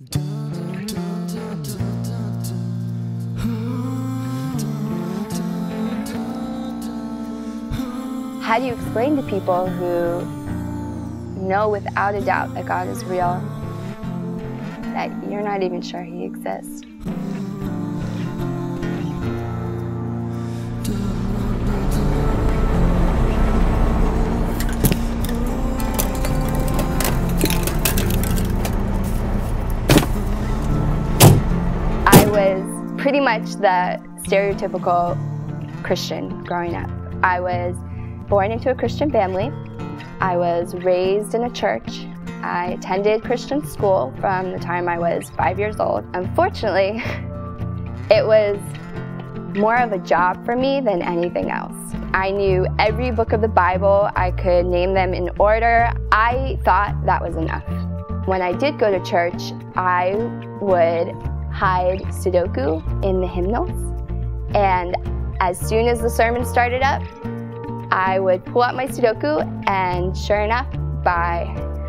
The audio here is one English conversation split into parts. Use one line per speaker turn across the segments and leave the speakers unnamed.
How do you explain to people who know without a doubt that God is real, that you're not even sure He exists? I was pretty much the stereotypical Christian growing up. I was born into a Christian family. I was raised in a church. I attended Christian school from the time I was 5 years old. Unfortunately, it was more of a job for me than anything else. I knew every book of the Bible. I could name them in order. I thought that was enough. When I did go to church, I would hide Sudoku in the hymnals, and as soon as the sermon started up, I would pull out my Sudoku, and sure enough, by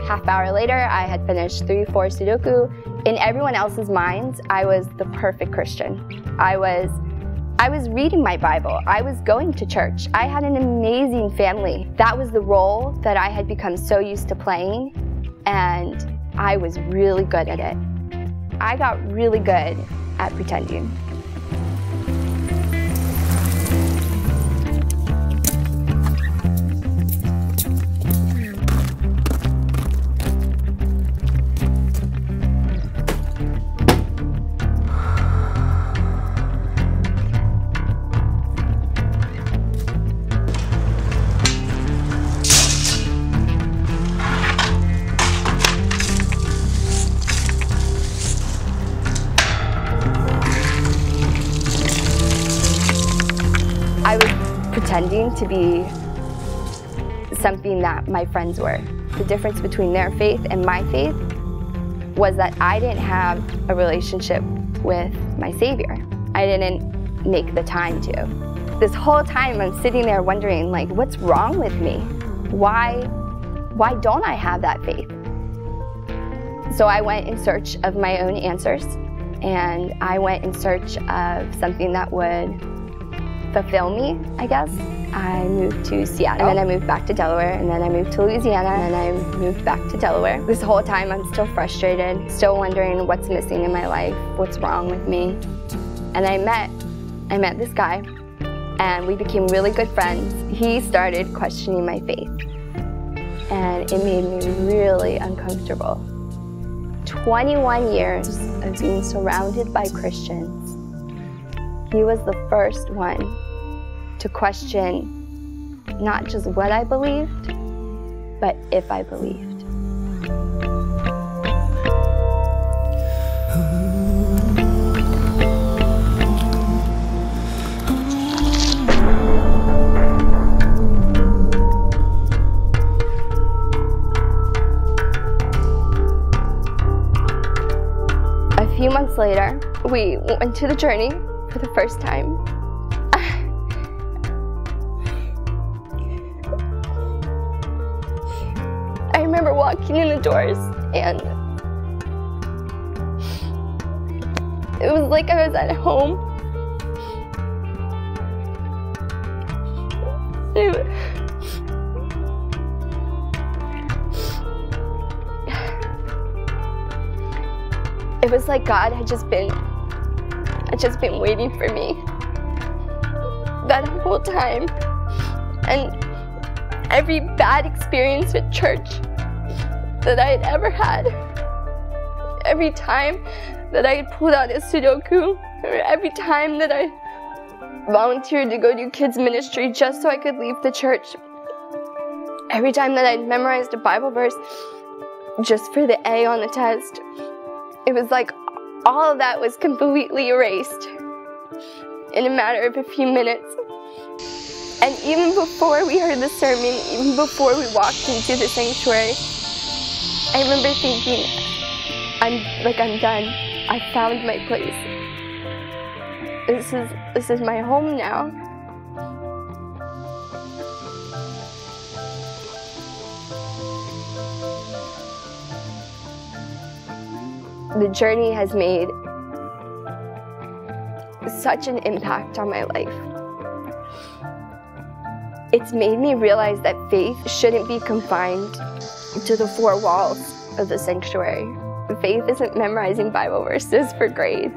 half hour later, I had finished 3 or 4 Sudoku. In everyone else's minds, I was the perfect Christian. I was reading my Bible. I was going to church. I had an amazing family. That was the role that I had become so used to playing, and I was really good at it. I got really good at pretending. I was pretending to be something that my friends were. The difference between their faith and my faith was that I didn't have a relationship with my Savior. I didn't make the time to. This whole time I'm sitting there wondering, like, what's wrong with me? Why don't I have that faith? So I went in search of my own answers, and I went in search of something that would fulfill me, I guess. I moved to Seattle, and then I moved back to Delaware, and then I moved to Louisiana, and then I moved back to Delaware. This whole time I'm still frustrated, still wondering what's missing in my life, what's wrong with me. And I met this guy, and we became really good friends. He started questioning my faith, and it made me really uncomfortable. 21 years of being surrounded by Christians, he was the first one to question not just what I believed, but if I believed. A few months later, we went to the journey for the first time. I remember walking in the doors, and it was like I was at home. It was like God had just been waiting for me that whole time. And every bad experience at church that I had ever had, every time that I had pulled out a Sudoku, or every time that I volunteered to go do kids ministry just so I could leave the church, every time that I memorized a Bible verse just for the A on the test, it was like all of that was completely erased in a matter of a few minutes. And even before we heard the sermon, even before we walked into the sanctuary, I remember thinking, I'm done. I found my place. This is my home now. The journey has made such an impact on my life. It's made me realize that faith shouldn't be confined to the four walls of the sanctuary. Faith isn't memorizing Bible verses for grades.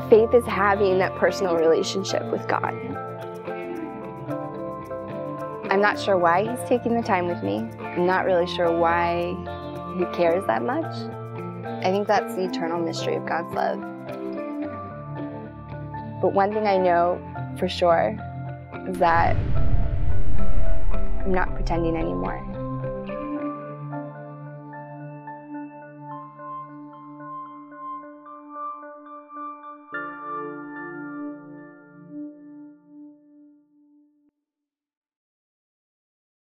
Faith is having that personal relationship with God. I'm not sure why he's taking the time with me. I'm not really sure why he cares that much. I think that's the eternal mystery of God's love. But one thing I know for sure is that I'm not pretending anymore.